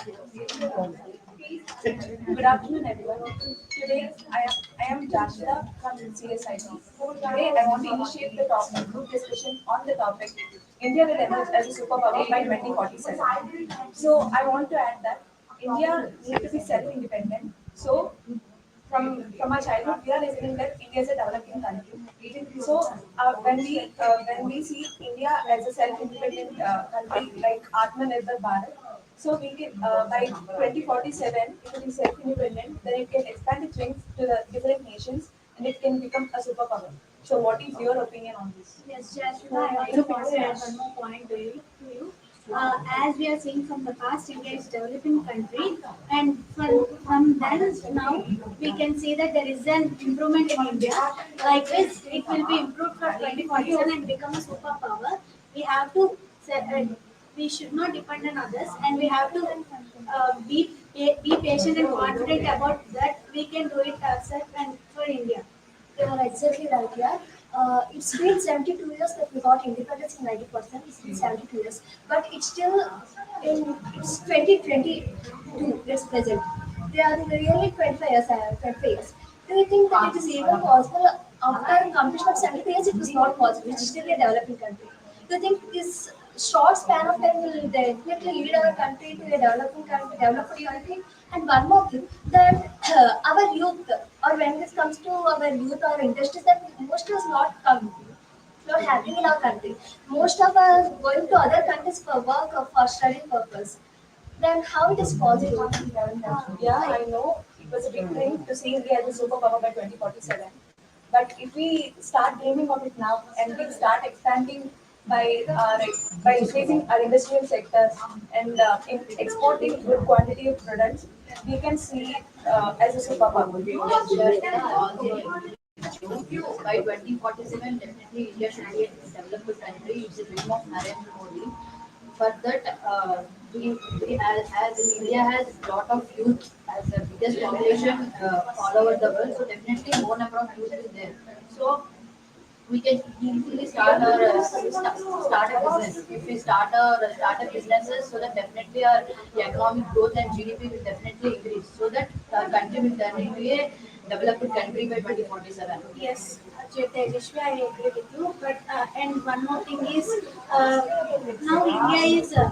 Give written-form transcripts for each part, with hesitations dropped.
Good afternoon, everyone. Today, I am Jashita from CSIT. Today, I want to initiate the topic, group discussion on the topic India will emerge as a superpower by 2047. So, I want to add that India needs to be self-independent. So, from our childhood, we are listening that India is a developing country. So when we see India as a self-independent country like Atmanirbhar Bharat, so we can by 2047 it will be self-independent. Then it can expand its wings to the different nations and it can become a superpower. So what is your opinion on this? Yes, Jasmine, I also want to add one more point to you. As we are seeing from the past, India is developing country, and from then now we can see that there is an improvement in India. Like this, it will be improved for 2047 and become a superpower. We have to we should not depend on others, and we have to be patient and confident about that we can do it ourselves and for India. You are exactly right, yeah. It's been 72 years that we got independence in 90%. It's been 72 years. But it's still it's 2022, it's present. They are really 25 years. 25 years. Do you think that it is even possible after completion of 72 years? It was not possible. It's still a developing country. Do you think this short span of time will definitely lead our country to a developed country? And one more thing, that our youth, or when this comes to our youth or industries, that most is not happening in our country. Most of us going to other countries for work or for study purpose. Then how it is possible? Yeah, I know it was a big thing to see India as a superpower by 2047. But if we start dreaming of it now and we start expanding by increasing our industrial sector and in exporting good quantity of products, we can see it as a superpower. By 2047, definitely India should be a developed country. It's a dream of Narendra Modi. For that, as India has a lot of youth as the biggest population all over the world, so definitely more number of youth is there. So we can easily start a business. If we start a businesses, so that definitely our economic growth and GDP will definitely increase. So that our country will turn into a developed country by 2047. Yes, Tejashwi, I agree with you. But and one more thing is, uh, now India is a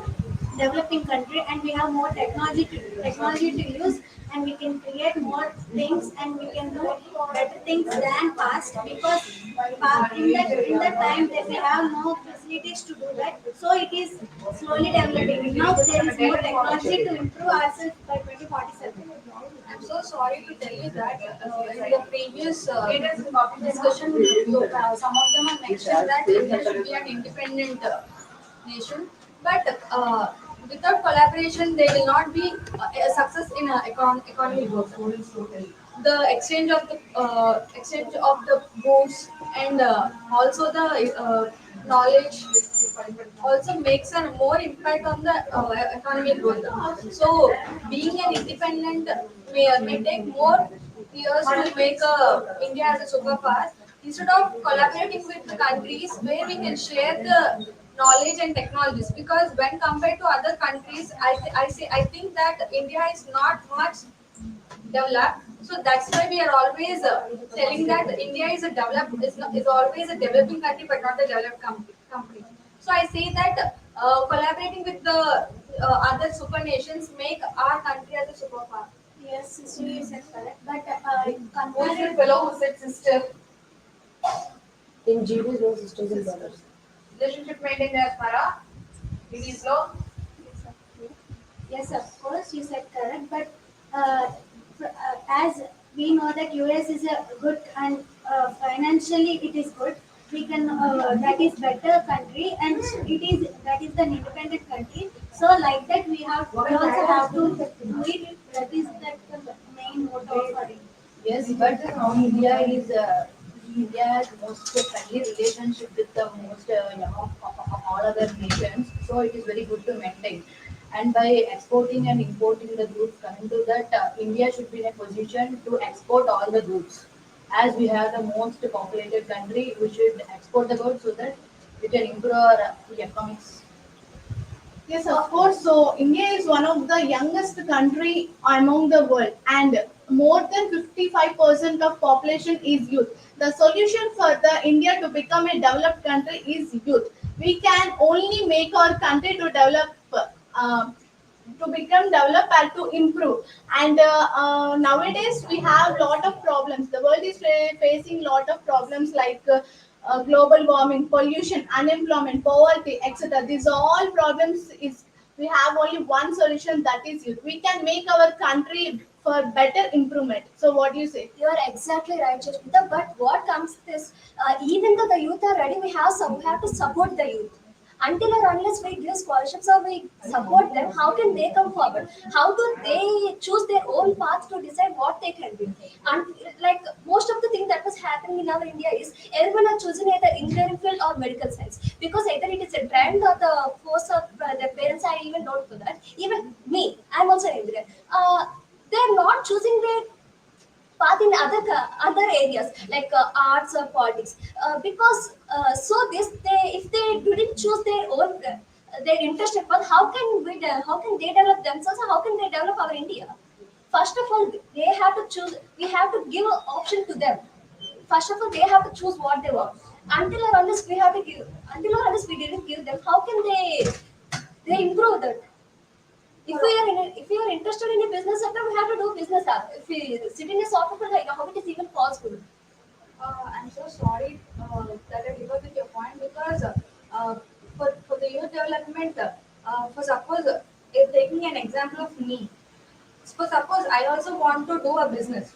developing country, and we have more technology to use, and we can create more things, and we can do better things than past, because in that time that we have no facilities to do that. So it is slowly developing. Now there is more technology to improve ourselves by 2047. I'm so sorry to tell you that in the previous discussion, some of them have mentioned that India should be an independent nation, but without collaboration, there will not be a success in economic growth. The exchange of the goods and also the knowledge also makes a more impact on the economic growth. So being an independent may take more years to make India as a superpower instead of collaborating with the countries where we can share the knowledge and technologies. Because when compared to other countries, I think that India is not much developed. So that's why we are always telling that India is a developed is always a developing country, but not a developed country. So I say that collaborating with the other super nations make our country as a superpower. Yes, sister, you said correct. But Who is the fellow who said sister? In GDs, no sisters and brothers. Relationship maintained as Mara. It is low. yes, of course, you said correct. But as we know that US is a good, and financially it is good, we can that is better country, and it is that is an independent country. So like that we also have to do it. That is the main motto for it. Yes, but India has most friendly relationship with the most of all other nations. So it is very good to maintain. And by exporting and importing the goods, coming to that, India should be in a position to export all the goods. As we have the most populated country, we should export the goods so that we can improve our economics. Yes, of course. So India is one of the youngest country among the world, and more than 55% of population is youth. The solution for the India to become a developed country is youth. We can only make our country to develop. To become developed and to improve, and nowadays we have lot of problems. The world is facing lot of problems like global warming, pollution, unemployment, poverty, etc. These all problems is, we have only one solution, that is youth. We can make our country for better improvement. So what do you say? You are exactly right, Jasmita. But what comes this? Even though the youth are ready, we have to support the youth. Until or unless we give scholarships or we support them, how can they come forward? How do they choose their own path to decide what they can do? And like most of the thing that was happening in our India is everyone are choosing either engineering field or medical science, because either it is a trend or the force of their parents. I even don't know that. Even me, I'm also an engineer. They're not choosing their path in other areas like arts or politics, because so this they if they didn't choose their own their interested path, how can they develop themselves, or how can they develop our India? First of all, they have to choose. We have to give an option to them. First of all, they have to choose what they want. Until or unless we didn't give them, how can they improve that? If we are interested in a business sector, we have to do business. If we sit in a software field, like how it is even possible? I'm so sorry that I differ with your point because for the youth development, for suppose if taking an example of me, for suppose I also want to do a business.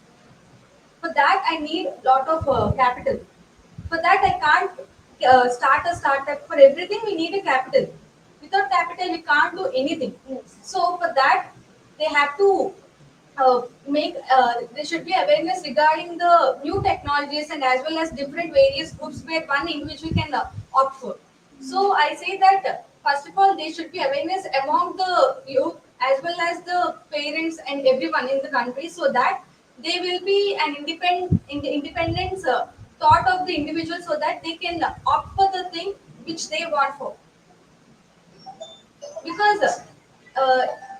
For that, I need lot of capital. For that, I can't start a startup. For everything, we need a capital. Without capital, we can't do anything. Yes. So for that, they have to make there should be awareness regarding the new technologies and as well as different various groups where one individual can opt for. So I say that first of all there should be awareness among the youth as well as the parents and everyone in the country so that they will be an independence thought of the individual so that they can opt for the thing which they want for because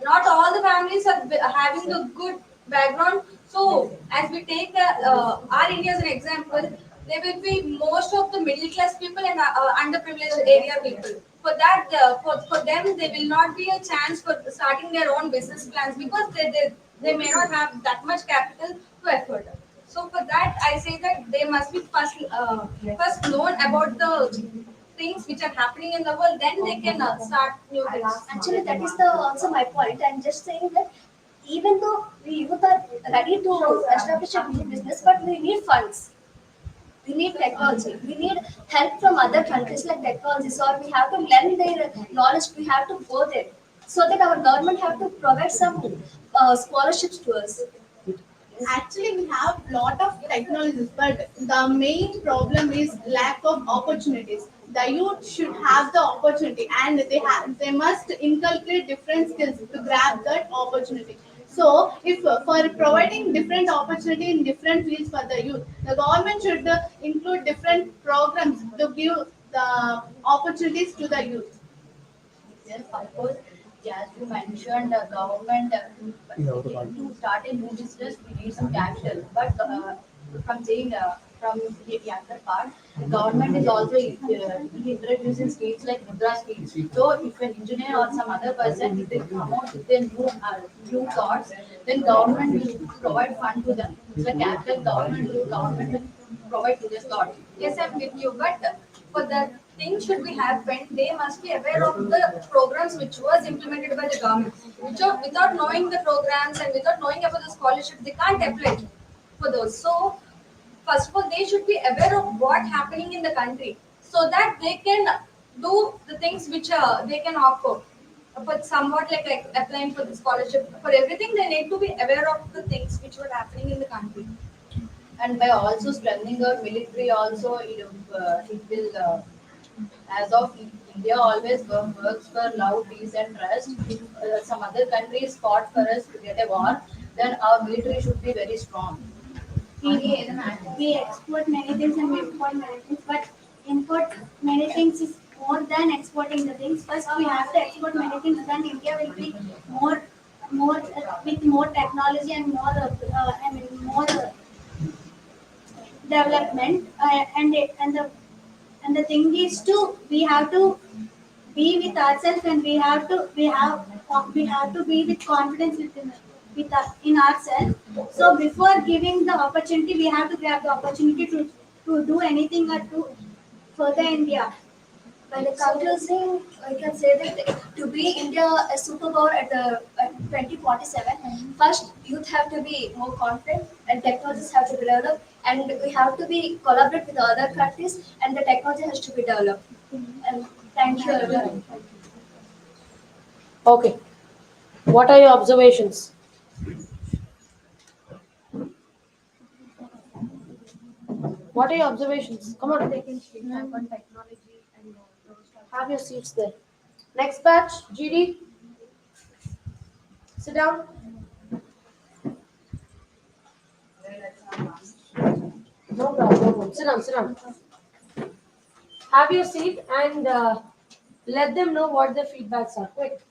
not all the families are having a good background. So, as we take our India as an example, there will be most of the middle class people and underprivileged area people. For that, for them, there will not be a chance for starting their own business plans because they may not have that much capital to afford. So for that, I say that they must be first known about the things which are happening in the world, then they can start new things. Actually, that is the also my point. I'm just saying that even though we youth are ready to establish a new business, but we need funds. We need technology. We need help from other countries like technologies, or we have to lend their knowledge. We have to go there, so that our government have to provide some scholarships to us. Actually, we have lot of technologies, but the main problem is lack of opportunities. The youth should have the opportunity, and they must inculcate different skills to grab that opportunity. So, if for providing different opportunity in different fields for the youth, the government should include different programs to give the opportunities to the youth. Yes, of course. Yeah, as you mentioned, government to start a new business, we need some capital. But from saying from the other part, the government is also introducing schemes like Mudra schemes. So if an engineer or some other person, if they come out with their new thoughts, then government will provide fund to them. It's like capital government will provide to this thought. Yes, I'm with you. But for that thing should be happened, they must be aware of the programs which was implemented by the government. Which are, without knowing the programs and without knowing about the scholarship, they can't apply for those. So first of all, they should be aware of what happening in the country so that they can do the things which they can offer. But somewhat like applying for the scholarship for everything, they need to be aware of the things which were happening in the country. And by also strengthening our military, also it will. As of India always works for love, peace, and trust. If some other countries fought for us to get a war, then our military should be very strong. We export many things and we import many things, but import many things is more than exporting the things. First, we have to export many things. Then India will be more, more with more technology and more. I mean, more development. And the thing is to we have to be with ourselves, and we have to be with confidence in ourselves. So before giving the opportunity, we have to grab the opportunity to do anything or to further India. By the conclusion, I can say that to be India a superpower at 2047, first youth have to be more confident and technologies have to be developed, and we have to be collaborate with other countries, and the technology has to be developed. And thank you everyone. Okay. What are your observations? What are your observations? Come on. Have your seats there. Next batch, GD. Sit down. No problem. No problem. Sit down. Sit down. Have your seat and let them know what the feedbacks are. Quick.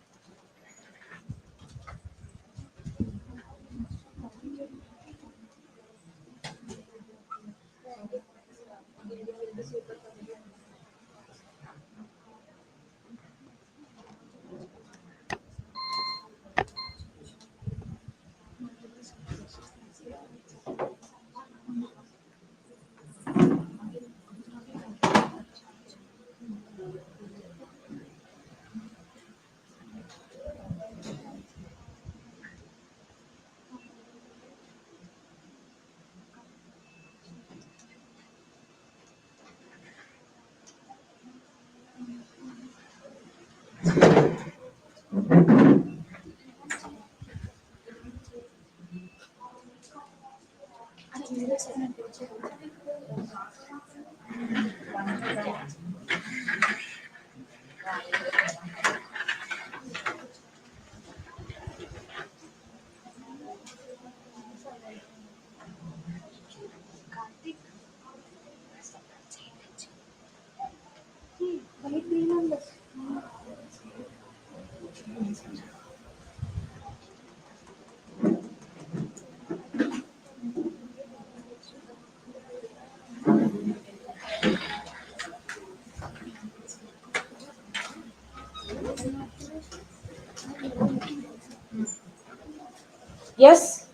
Yes.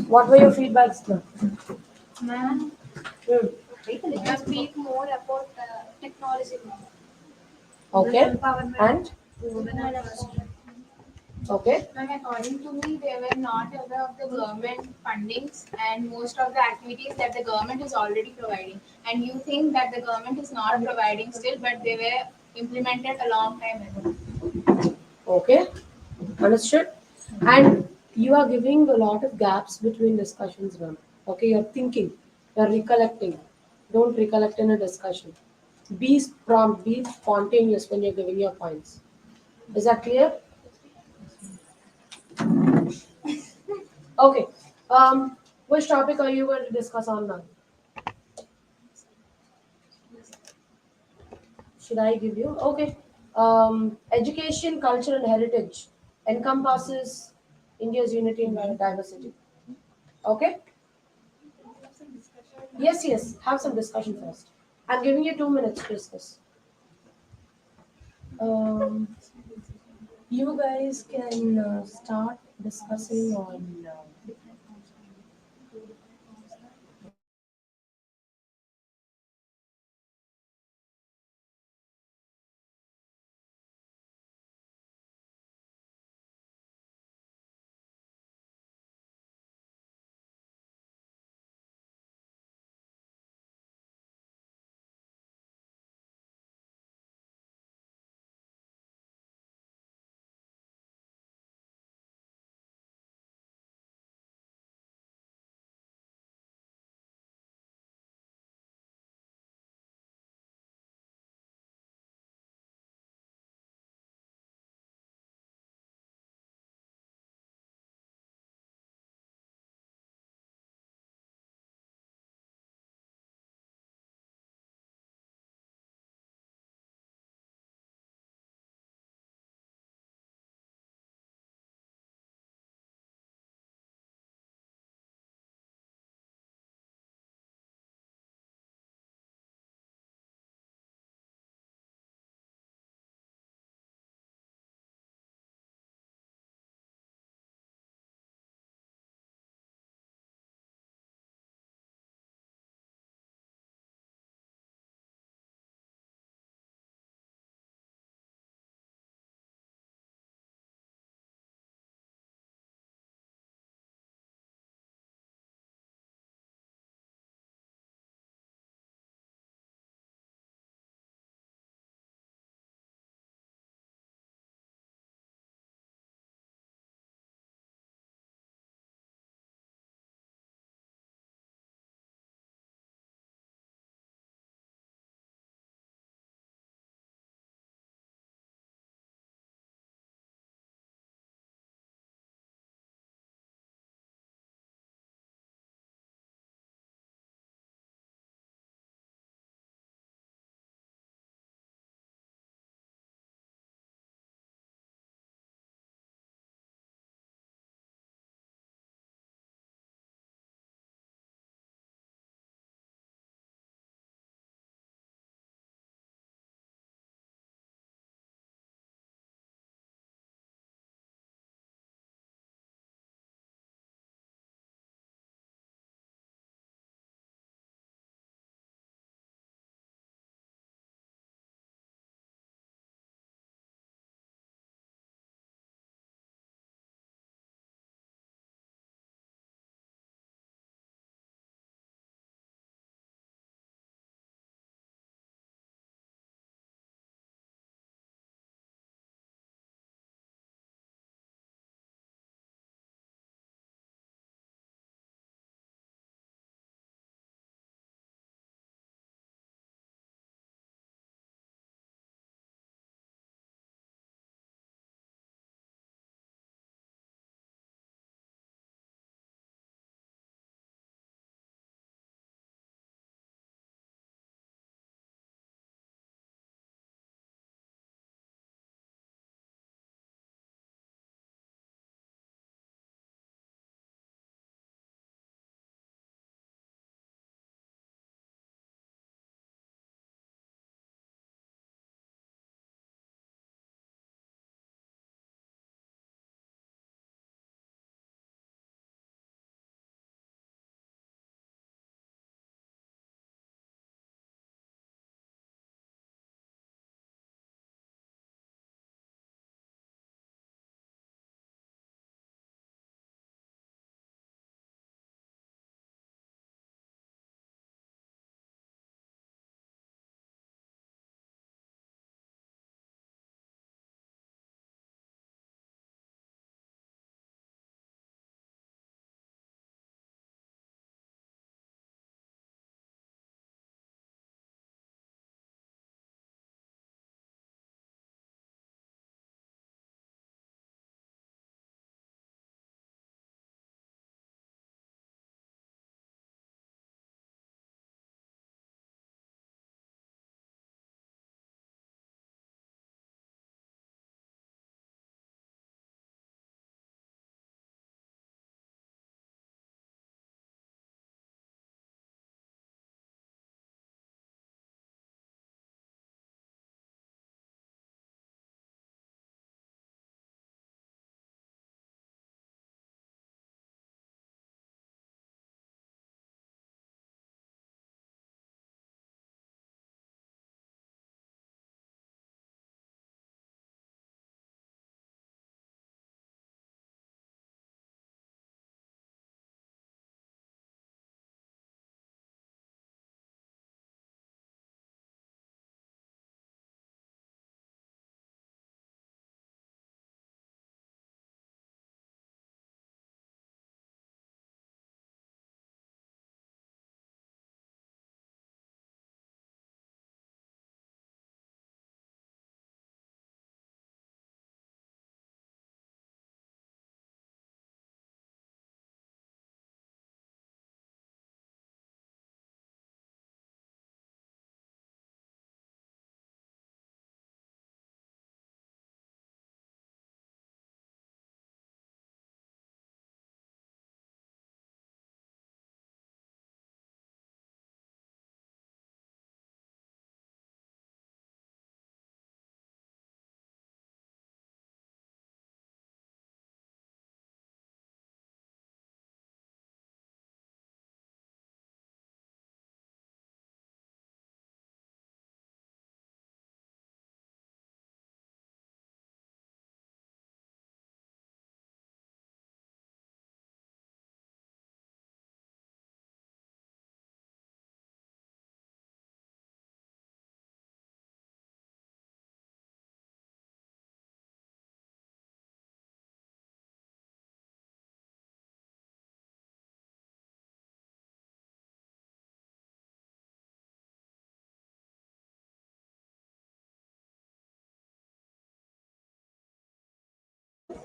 What were your feedbacks now? Ma'am, Hmm. you speak more about technology. Okay. Empowerment. And okay. Ma'am, according to me, they were not aware of the government fundings and most of the activities that the government is already providing. And you think that the government is not providing still, but they were implemented a long time ago. Okay. Understood. And you are giving a lot of gaps between discussions, ma'am. Okay, you're thinking, you're recollecting. Don't recollect in a discussion. Be prompt, be spontaneous when you're giving your points. Is that clear? Okay. Which topic are you going to discuss on now? Should I give you? Okay. Education, culture, and heritage encompasses India's unity and diversity. Okay. Yes, yes. Have some discussion first. I'm giving you 2 minutes to discuss. Um, you guys can start discussing on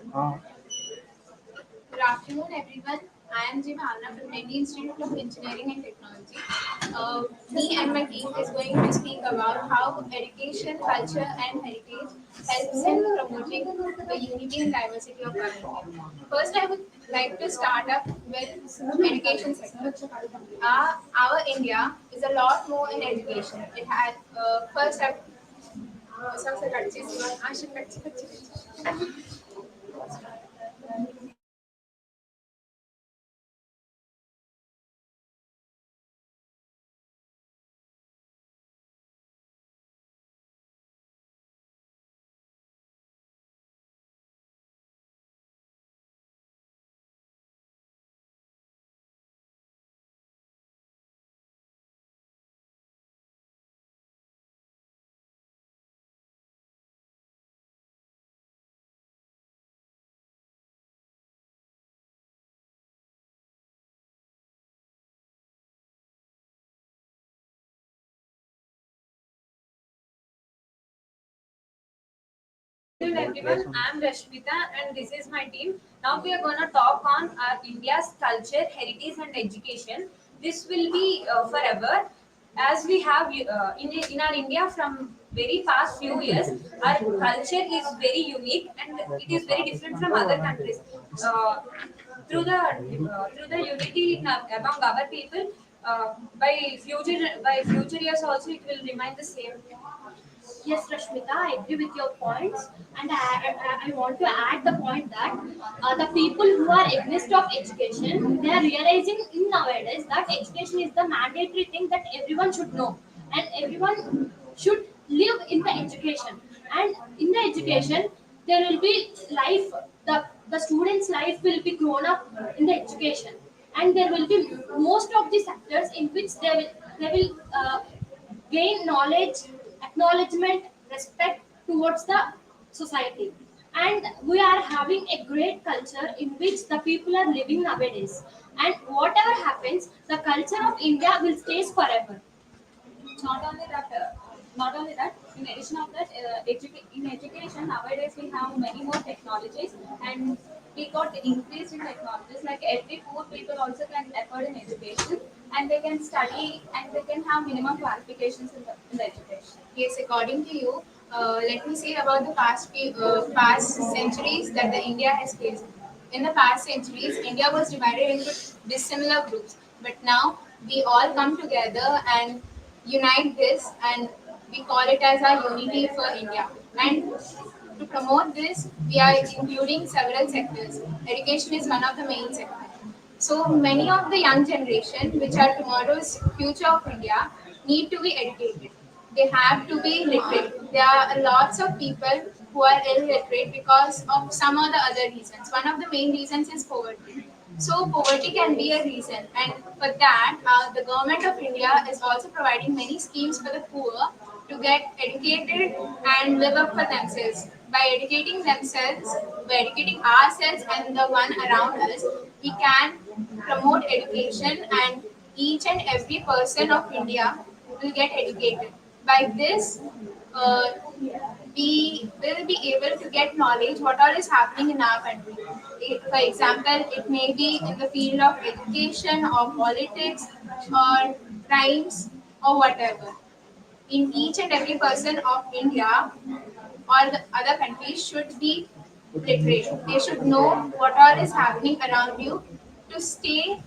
Good afternoon, everyone. I am Jimana from Delhi Institute of Engineering and Technology. Me and my team is going to speak about how education, culture, and heritage helps in promoting the unity and diversity of our India. First, I would like to start up with education sector. Our India is a lot more in education. It has first. सबसे अच्छी सी बात आशिक Hello everyone, I am Rashmita and this is my team. Now we are going to talk on our India's culture, heritage and education. This will be forever as we have in our India from very past few years, our culture is very unique and it is very different from other countries. Uh, through the unity among our people, by future years also it will remain the same. Yes, Rashmita, I agree with your points, and I want to add the point that the people who are against of education, they are realizing in nowadays that education is the mandatory thing that everyone should know, and everyone should live in the education. And in the education, there will be life. The student's life will be grown up in the education, and there will be most of the sectors in which they will gain knowledge, acknowledgement, respect towards the society. And we are having a great culture in which the people are living nowadays. And whatever happens, the culture of India will stay forever. Not only that, in addition of that, in education nowadays we have many more technologies and we got increased in technologies. Like every poor people also can afford an education and they can study and they can have minimum qualifications in the education. Yes, according to you, let me say about the past centuries that the India has faced. In the past centuries, India was divided into dissimilar groups, but now we all come together and unite this, and we call it as our unity for India. And to promote this, we are including several sectors. Education is one of the main sectors. So many of the young generation, which are tomorrow's future of India, need to be educated. They have to be literate. There are lots of people who are illiterate because of some or the other reasons. One of the main reasons is poverty. So poverty can be a reason, and for that, the government of India is also providing many schemes for the poor to get educated and live up for themselves. By educating themselves, by educating ourselves and the one around us, we can promote education, and each and every person of India will get educated. By this, uh, we will be able to get knowledge what all is happening in our country. For example, it may be in the field of education or politics or crimes or whatever. In each and every person of India or the other countries should be literate. They should know what all is happening around you to stay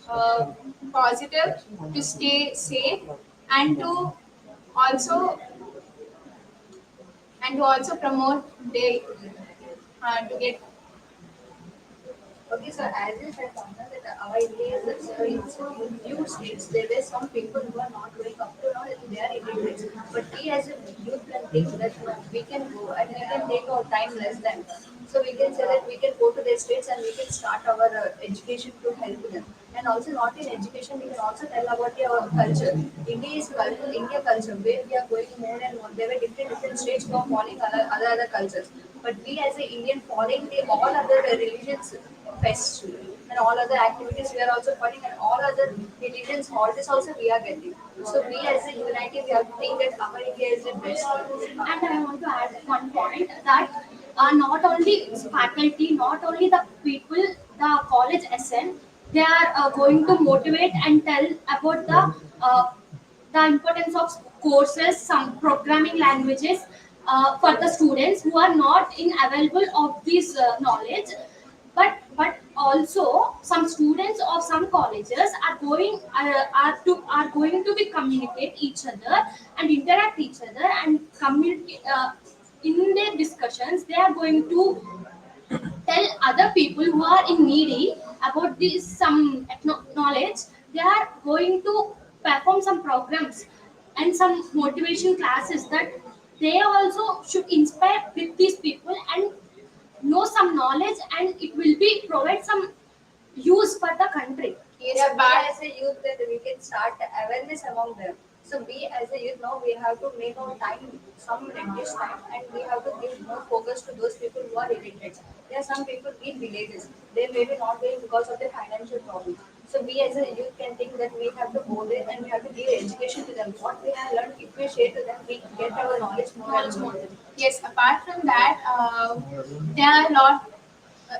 uh, positive, to stay safe, and also to also promote the to get. Okay, so as you said, Pamela, that our India is in few states. There were some people who are not going up to now, they are illiterate. But we as a youth can think that we can go and we can take our time less than. So we can say that we can go to their states and we can start our education to help them. And also not in education, we can also tell about our culture. India culture, where we are going more and more. There were different states who are following other cultures. But we as an Indian following the all other religions fests and all other activities we are also following, and all other religions holidays also we are getting. So we as a unity we have to think that our India is the best. And I want to add one point that not only faculty, not only the people, the college SN, they are going to motivate and tell about the importance of courses, some programming languages for the students who are not in available of this knowledge. But also some students of some colleges are going to be communicate each other and interact each other and communicate in their discussions. They are going to tell other people who are in needy about this some knowledge. They are going to perform some programs and some motivation classes that they also should inspire with these people and know some knowledge, and it will be provide some use for the country. Yes, Yeah, but we as a youth that we can start awareness among them. So we as a youth now we have to make our time, some reduced time, and we have to give more focus to those people who are illiterate. There are some people in villages. They may be not going because of their financial problems. So we as a youth can think that we have to go there and we have to give education to them. What we have learned, if we share to them, we get our knowledge more and more. Yes, apart from that, there are a lot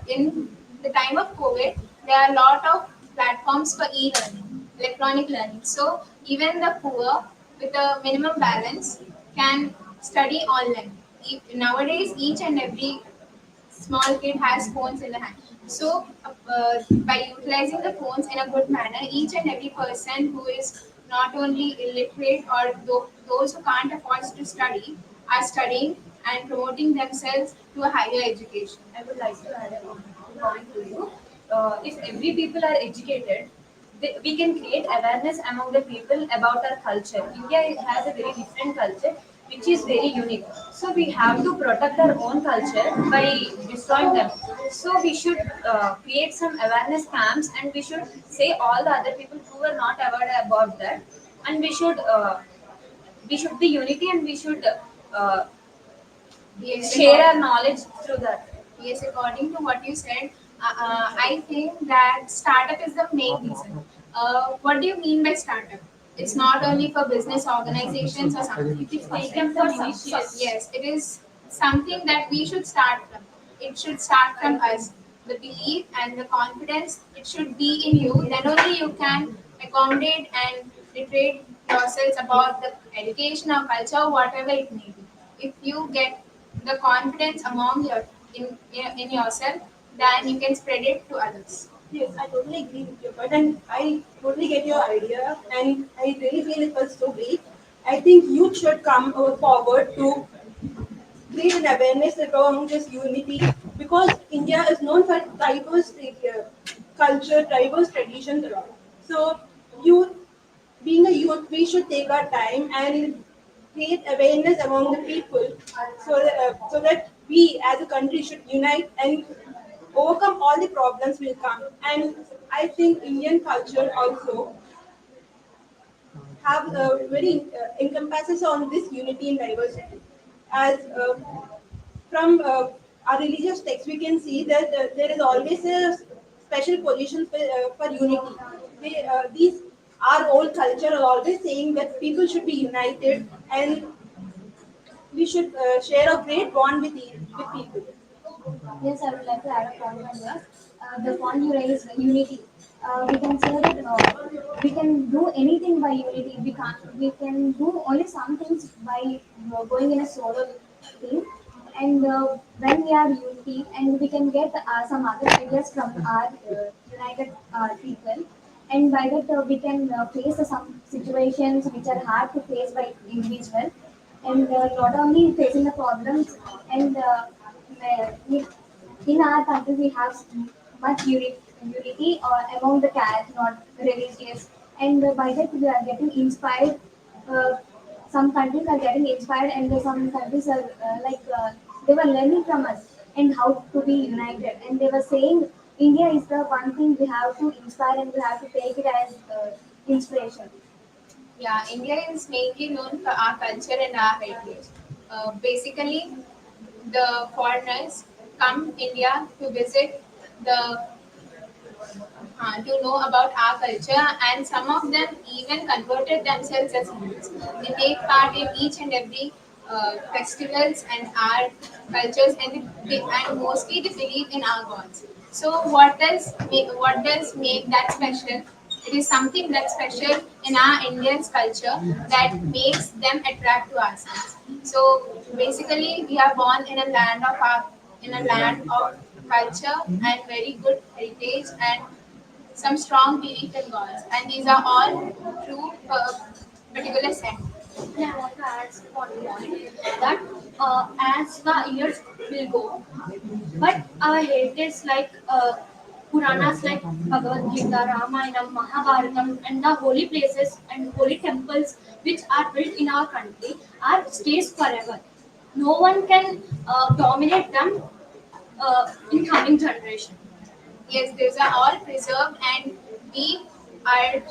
in the time of COVID, there are a lot of platforms for e-learning, electronic learning. So even the poor with a minimum balance can study online. Nowadays, each and every small kid has phones in the hand. So, by utilizing the phones in a good manner, each and every person who is not only illiterate or those who can't afford to study are studying and promoting themselves to a higher education. I would like to add a point to you. If every people are educated, we can create awareness among the people about our culture. India has a very different culture, which is very unique. So we have to protect our own culture by destroying them. So we should create some awareness camps, and we should say all the other people who are not aware about that, and we should be unity, and we should uh, Yes, share our knowledge through that. yes, according to what you said, I think that startup is the main reason. What do you mean by startup? It's not only for business organizations or something. It is taken from initiatives. Yes, it is something that we should start from. It should start from us. The belief and the confidence, it should be in you. Then only you can accommodate and literate yourselves about the education or culture, whatever it may be. If you get the confidence among in yourself, then you can spread it to others. Yes, I totally agree with your point, and I totally get your idea, and I really feel it was so great. I think youth should come forward to create an awareness around this unity because India is known for diverse culture, diverse traditions around. So, youth, being a youth, we should take our time and create awareness among the people so that we as a country should unite and overcome all the problems will come. And I think Indian culture also have a very encompasses on this unity and diversity. As from our religious texts, we can see that there is always a special position for unity. These our old culture are always saying that people should be united and we should share a great bond with people. Yes, I would like to add a point on this. The point you raised, unity. We can say that we can do anything by unity. We can do only some things by going in a solo team. And when we are unity, and we can get some other ideas from our united people. And by that, we can face some situations which are hard to face by individual, and not only facing the problems and in our country we have much unity among the caste, not religious, and by that we are getting inspired. Some countries are getting inspired, and some countries are they were learning from us and how to be united. And they were saying India is the one thing we have to inspire, and we have to take it as inspiration. Yeah, India is mainly known for our culture and our heritage. Basically, the foreigners come India to visit the to know about our culture, and some of them even converted themselves as Hindus. They take part in each and every festivals and art, cultures, and mostly they believe in our gods. So what does make that special? It is something that's special in our Indians culture that makes them attract to ourselves. So basically, we are born in a land of culture and very good heritage and some strong belief in gods, and these are all true for a particular set. Yeah, I want to add one point that as the years will go, but our heritage like Puranas like Bhagavad Gita, Ramayana, Mahabharatam, and the holy places and holy temples which are built in our country are stays forever. No one can dominate them in coming generation. Yes, these are all preserved, and are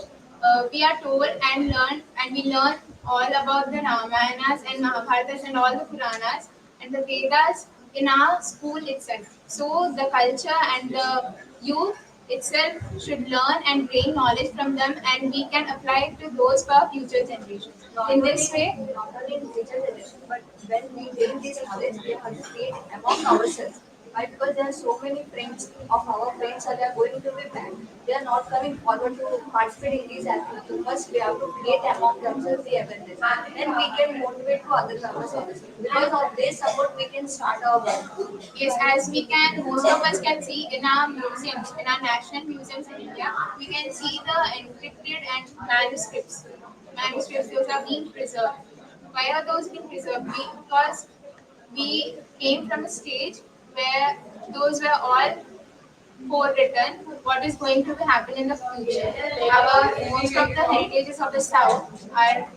we are told and we learn all about the Ramayanas and Mahabharatas and all the Puranas and the Vedas in our school itself. So the culture and the youth itself should learn and gain knowledge from them, and we can apply it to those for our future generations. In this way, not only in future generation, but when we gain this knowledge, we have to create among ourselves. Why? Because there are so many friends of our friends are they are going to be back. They are not coming forward to participate in these activities. First, we have to create among themselves the awareness. Then we can motivate to other members also. Because of their support, we can start our work. yes, as we can, most of us can see in our museums, in our national museums in India, we can see the encrypted and manuscripts. Manuscripts, those are being preserved. Why are those being preserved? Because we came from a stage where those were all forewritten what is going to happen in the future. Most of the heritages of the South are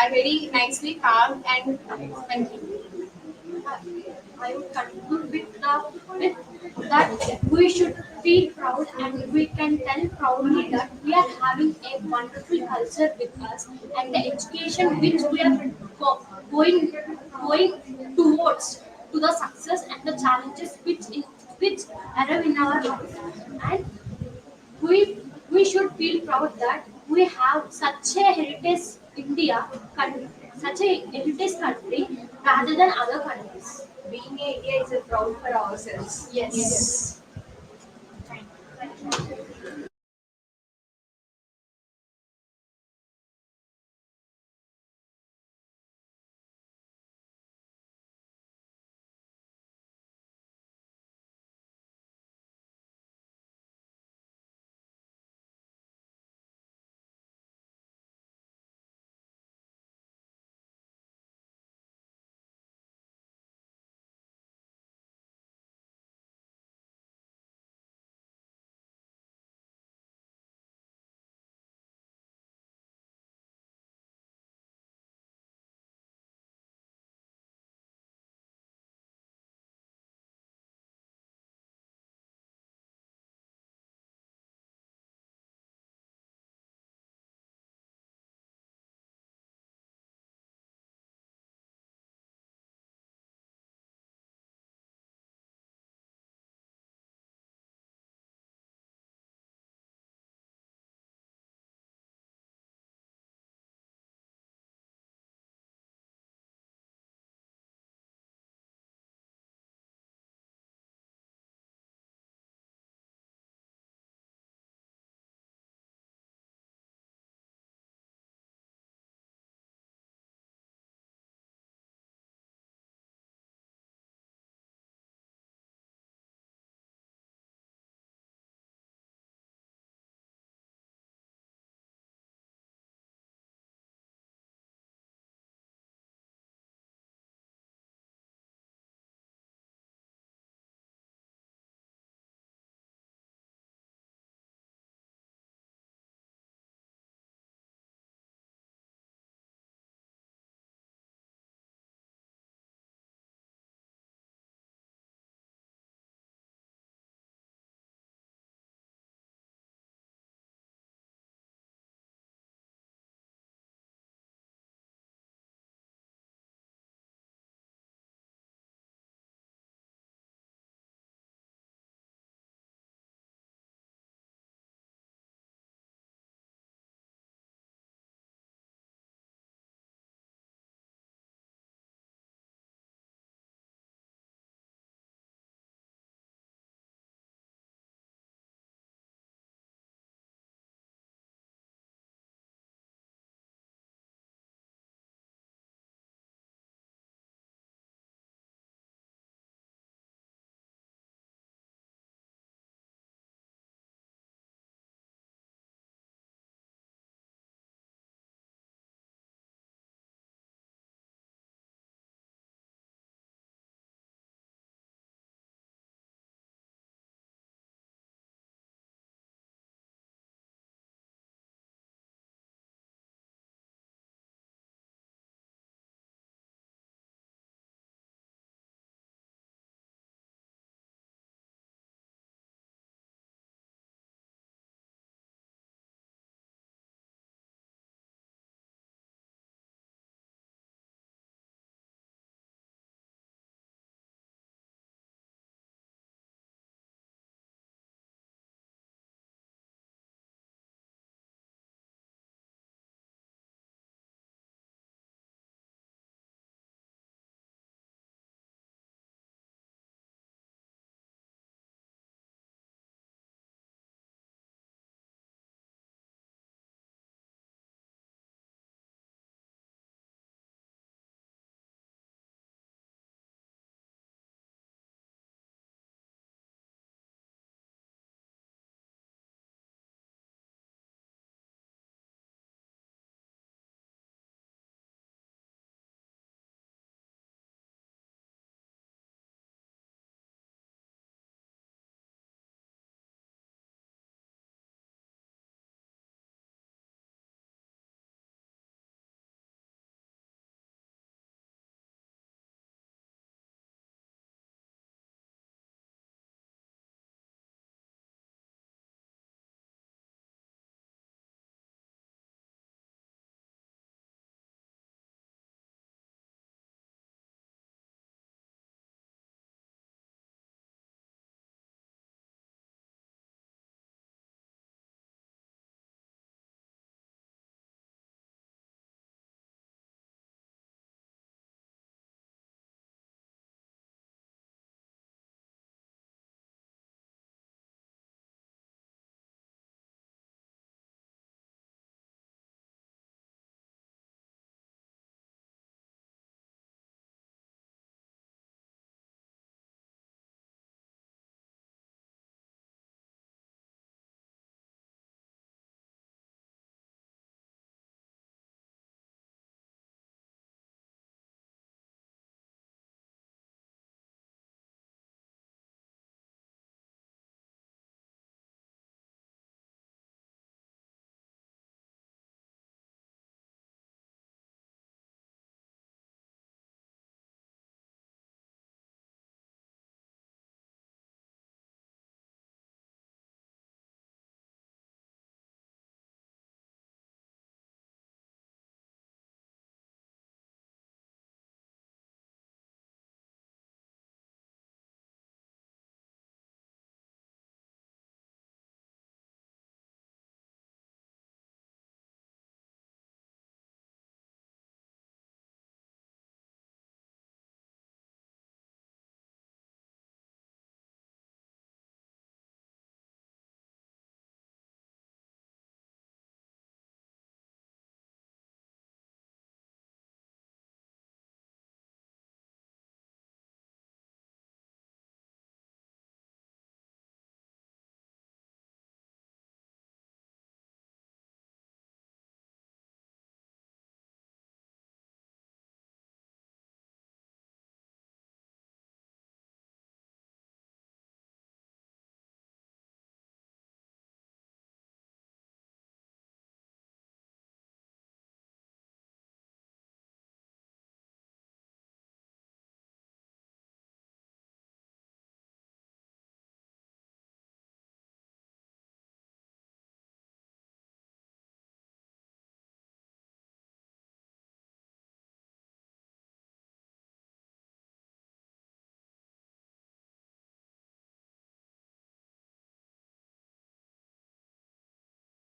very nicely carved and maintained. I would conclude with that we should feel proud and we can tell proudly that we are having a wonderful culture with us and the education which we are going going towards to the success and the challenges which arrive in our life and we should feel proud that we have such a heritage India such a heritage country rather than other countries. Being a India is a proud for ourselves. Yes.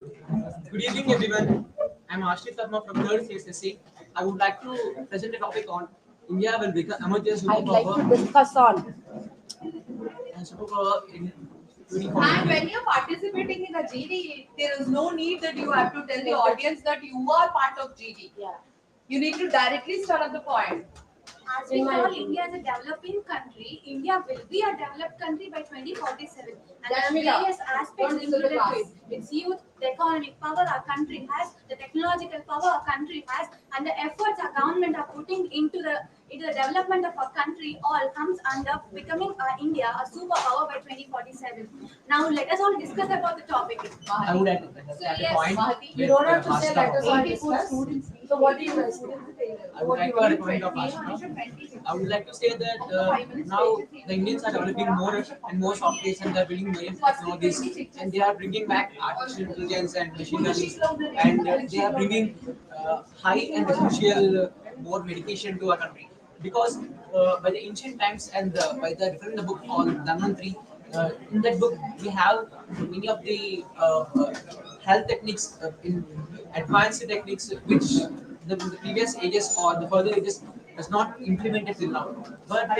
Good evening, everyone. I'm Ashley Sharma from 3rd CSSC. I would like to present a topic on India will become emerging I'd like to superpower discuss on. and superpower in And 2040. when you're participating in a GD, there is no need that you have to tell the audience that you are part of GD. Yeah. You need to directly start at the point. As we call India as a developing country, India will be a developed country by 2047. And there are various aspects included to it. Its youth, the economic power our country has, the technological power our country has, and the efforts our government are putting into the development of our country all comes under becoming India a superpower by 2047. Now let us all discuss about the topic. I would add a point. You don't have to say let us all Ashna. discuss. So what do you guys think? I would like to add a point of Ashna. I would like to say that now the Indians are developing more and more software and they're building more technologies and they are bringing back artificial intelligence and machine learning and they are bringing high and essential more medication to our country because by the ancient times and by the referring the book called Dhanvantri, in that book we have many of the health techniques in advanced techniques which the previous ages or the further ages has not implemented till now. But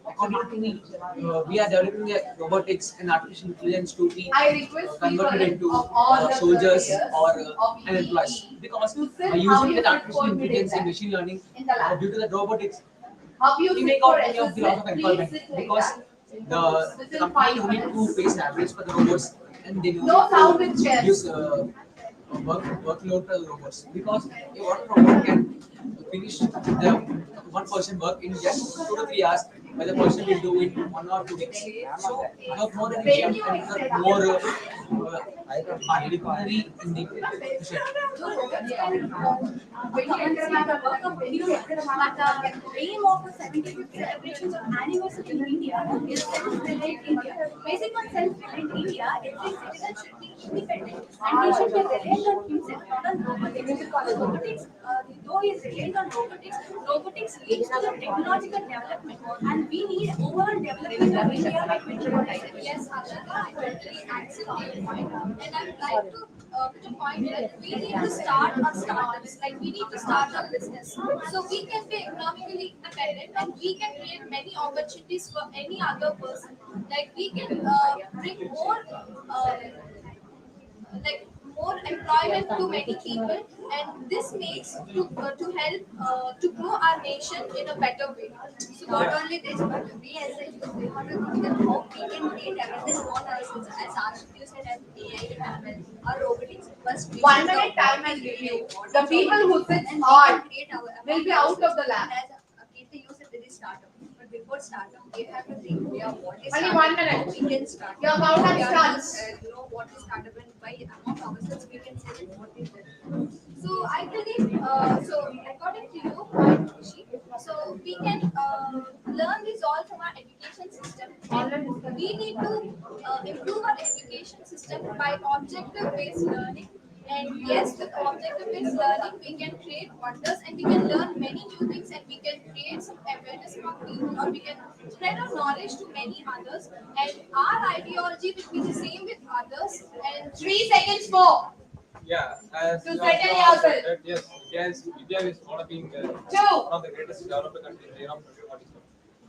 according to me, we are developing the robotics and artificial intelligence to be I request converted into of all the soldiers or of and employees because to sit by using how that you artificial sit intelligence and for machine learning in the lab. due to the robotics, How you we sit make for out many of the loss of assessment, employment please sit like because that. the company only to pay salaries for the robots and they No sound with chairs. use workload for the robots because a one robot can finish the one person work in just 2 to 3 hours, but the person will do it 1 or 2 weeks. So you have more efficient and more disciplinary in the mission. When you enter the work of anyone, but the aim of the 75th celebrations of anniversary in India is self-reliant India. Based on self-reliant India, every citizen should be independent and he should be reliant on himself, not on robotics. Though he is reliant on robotics leads to the technological development and we need overall development of India by 2047. Yes, Ashika, I totally accept your point. And I would like to put a point that we need to start our startups, like we need to start our business. So we can be economically independent and we can create many opportunities for any other person. Like we can bring more like more employment to many people and this makes to help to grow our nation in a better way. So not only this, but we as a youth, we want to think that how we can create awareness on ourselves as Ashish said as AI, ML, or robotics. First, we 1 minute time and review. The people who sit hard will be out of the lab. Keep the user this startup. But before startup, we have to think what is Only startup, 1 minute. how we can start. Your countdown We have to, starts. know what is startup and by among ourselves we can say that what is that. So I believe, so according to you, Rishi, so we can learn this all from our education system. And we need to improve our education system by objective-based learning. And yes, with objective-based learning, we can create wonders and we can learn many new things and we can create some awareness among people or we can spread our knowledge to many others. And our ideology will be the same with others. And 3 seconds more. Yeah, as To you settle have yourself. said, yes, India is developing Two. one of the greatest developed countries in the year of 2047.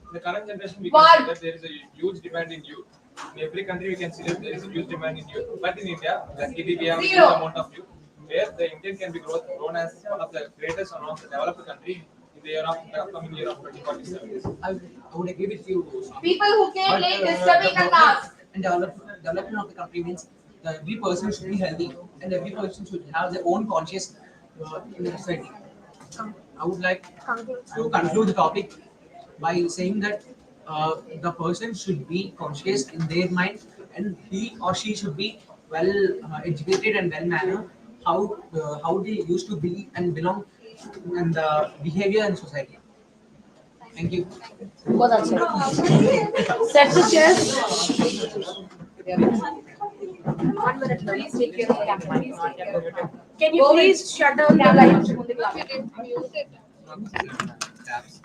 In the current generation, we One. can see that there is a huge demand in youth. In every country, we can see that there is a huge demand in youth. But in India, luckily we have a huge Zero. amount of youth, where the Indian can be grown as one of the greatest and one of the developed country in the upcoming year of 2047. I would agree with you. People who came But, late disturbing the task. and development of the country means that every person should be healthy and every person should have their own conscious in the society. I would like to conclude the topic by saying that the person should be conscious in their mind and he or she should be well educated and well mannered how they used to be and belong and the behavior in society. Thank you. What that's it. Set the chairs. 1 minute, ma'am. Please take care of the camera. Can you please shut down the light? Tabs.